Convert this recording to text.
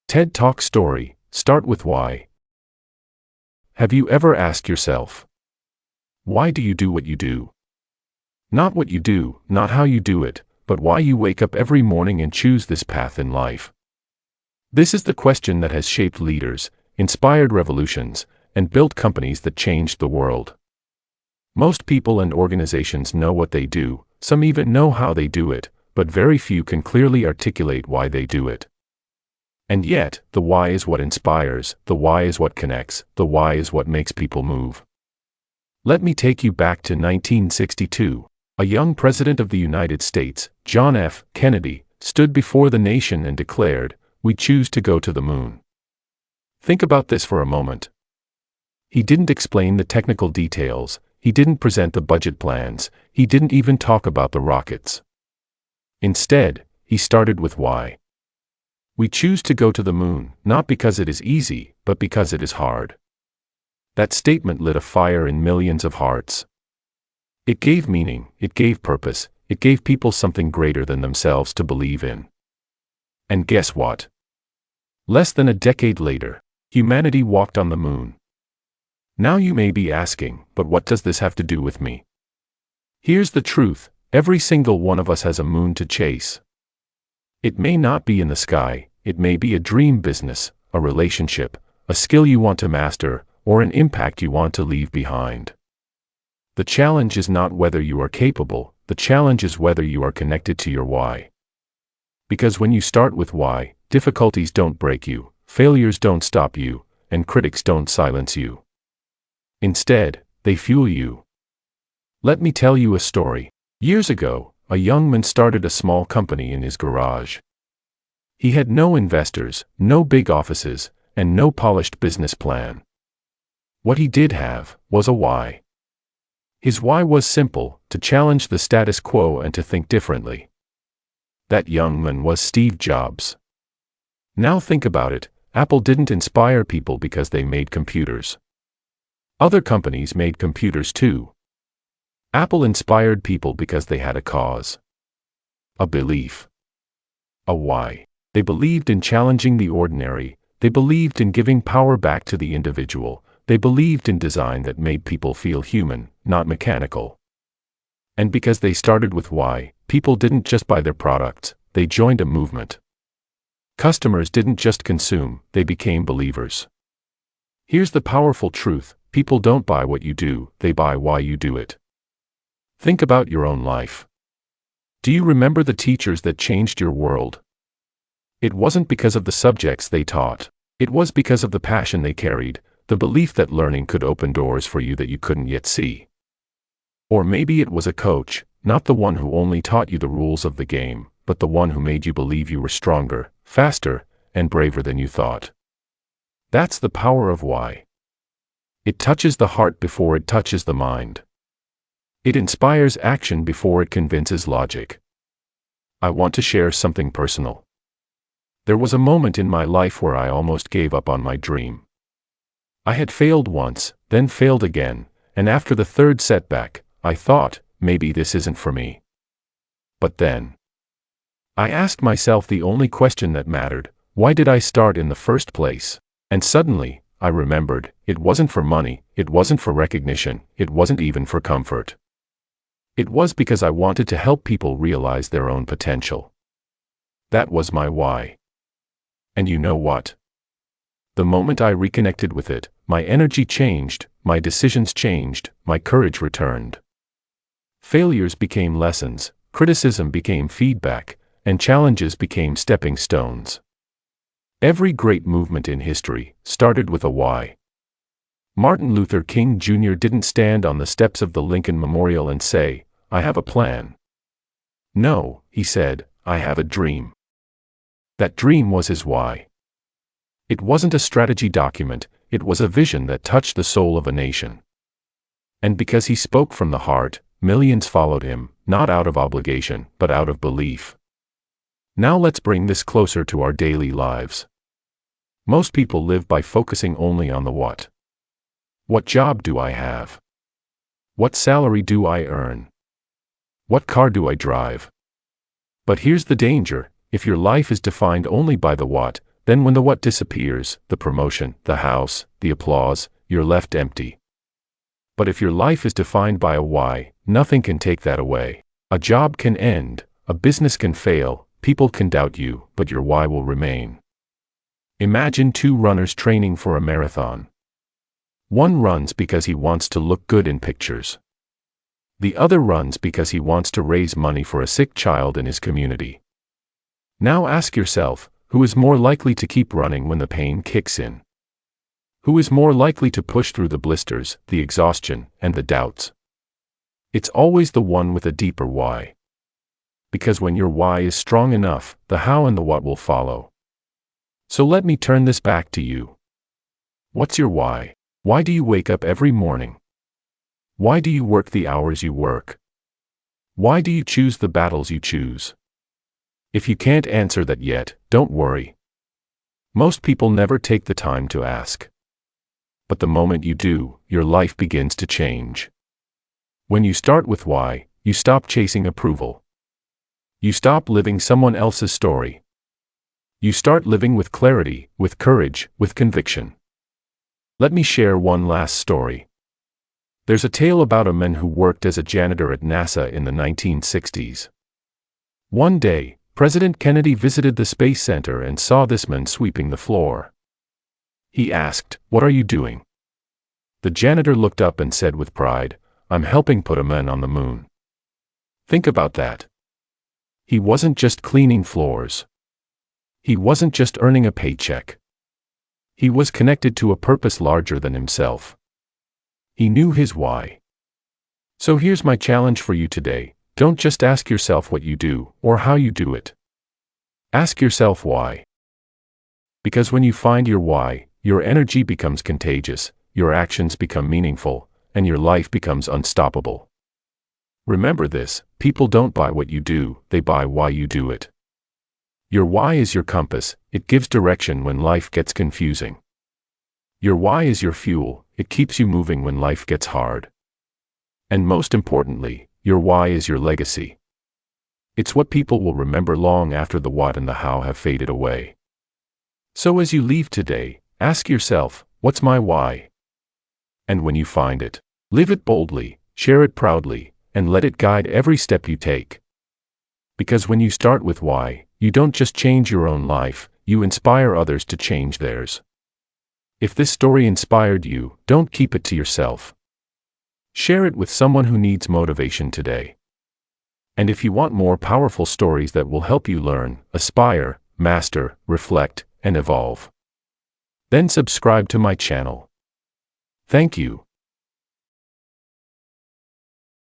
TED Talk story, start with why. Have you ever asked yourself, why do you do what you do? Not what you do, not how you do it, but why you wake up every morning and choose this path in life. This is the question that has shaped leaders, inspired revolutions, and built companies that changed the world. Most people and organizations know what they do, some even know how they do it, but very few can clearly articulate why they do it. And yet, the why is what inspires, the why is what connects, the why is what makes people move. Let me take you back to 1962. A young president of the United States, John F. Kennedy, stood before the nation and declared, "We choose to go to the moon." Think about this for a moment. He didn't explain the technical details, he didn't present the budget plans, he didn't even talk about the rockets. Instead, he started with why. We choose to go to the moon, not because it is easy, but because it is hard. That statement lit a fire in millions of hearts. It gave meaning, it gave purpose, it gave people something greater than themselves to believe in. And guess what? Less than a decade later, humanity walked on the moon. Now you may be asking, but what does this have to do with me? Here's the truth, every single one of us has a moon to chase. It may not be in the sky, it may be a dream business, a relationship, a skill you want to master, or an impact you want to leave behind. The challenge is not whether you are capable, the challenge is whether you are connected to your why. Because when you start with why, difficulties don't break you, failures don't stop you, and critics don't silence you. Instead, they fuel you. Let me tell you a story. Years ago, a young man started a small company in his garage. He had no investors, no big offices, and no polished business plan. What he did have was a why. His why was simple, to challenge the status quo and to think differently. That young man was Steve Jobs. Now think about it, Apple didn't inspire people because they made computers. Other companies made computers too. Apple inspired people because they had a cause. A belief. A why. They believed in challenging the ordinary, they believed in giving power back to the individual, they believed in design that made people feel human, not mechanical. And because they started with why, people didn't just buy their products, they joined a movement. Customers didn't just consume, they became believers. Here's the powerful truth, people don't buy what you do, they buy why you do it. Think about your own life. Do you remember the teachers that changed your world? It wasn't because of the subjects they taught, it was because of the passion they carried, the belief that learning could open doors for you that you couldn't yet see. Or maybe it was a coach, not the one who only taught you the rules of the game, but the one who made you believe you were stronger, faster, and braver than you thought. That's the power of why. It touches the heart before it touches the mind. It inspires action before it convinces logic. I want to share something personal. There was a moment in my life where I almost gave up on my dream. I had failed once, then failed again, and after the third setback, I thought, maybe this isn't for me. But then, I asked myself the only question that mattered, why did I start in the first place? And suddenly, I remembered, it wasn't for money, it wasn't for recognition, it wasn't even for comfort. It was because I wanted to help people realize their own potential. That was my why. And you know what? The moment I reconnected with it, my energy changed, my decisions changed, my courage returned. Failures became lessons, criticism became feedback, and challenges became stepping stones. Every great movement in history started with a why. Martin Luther King Jr. didn't stand on the steps of the Lincoln Memorial and say, "I have a plan." No, he said, "I have a dream." That dream was his why. It wasn't a strategy document, it was a vision that touched the soul of a nation. And because he spoke from the heart, millions followed him, not out of obligation, but out of belief. Now let's bring this closer to our daily lives. Most people live by focusing only on the what. What job do I have? What salary do I earn? What car do I drive? But here's the danger, if your life is defined only by the what, Then when the what disappears, the promotion, the house, the applause, you're left empty. But if your life is defined by a why, nothing can take that away. A job can end, a business can fail, people can doubt you, but your why will remain. Imagine two runners training for a marathon. One runs because he wants to look good in pictures. The other runs because he wants to raise money for a sick child in his community. Now ask yourself, who is more likely to keep running when the pain kicks in? Who is more likely to push through the blisters, the exhaustion, and the doubts? It's always the one with a deeper why. Because when your why is strong enough, the how and the what will follow. So let me turn this back to you. What's your why? Why do you wake up every morning? Why do you work the hours you work? Why do you choose the battles you choose? If you can't answer that yet, don't worry. Most people never take the time to ask. But the moment you do, your life begins to change. When you start with why, you stop chasing approval. You stop living someone else's story. You start living with clarity, with courage, with conviction. Let me share one last story. There's a tale about a man who worked as a janitor at NASA in the 1960s. One day, President Kennedy visited the Space Center and saw this man sweeping the floor. He asked, "What are you doing?" The janitor looked up and said with pride, "I'm helping put a man on the moon." Think about that. He wasn't just cleaning floors. He wasn't just earning a paycheck. He was connected to a purpose larger than himself. He knew his why. So here's my challenge for you today. Don't just ask yourself what you do, or how you do it. Ask yourself why. Because when you find your why, your energy becomes contagious, your actions become meaningful, and your life becomes unstoppable. Remember this, people don't buy what you do, they buy why you do it. Your why is your compass, it gives direction when life gets confusing. Your why is your fuel, it keeps you moving when life gets hard. And most importantly, your why is your legacy. It's what people will remember long after the what and the how have faded away. So as you leave today, ask yourself, what's my why? And when you find it, live it boldly, share it proudly, and let it guide every step you take. Because when you start with why, you don't just change your own life, you inspire others to change theirs. If this story inspired you, don't keep it to yourself. Share it with someone who needs motivation today. And if you want more powerful stories that will help you learn, aspire, master, reflect, and evolve, then subscribe to my channel. Thank you.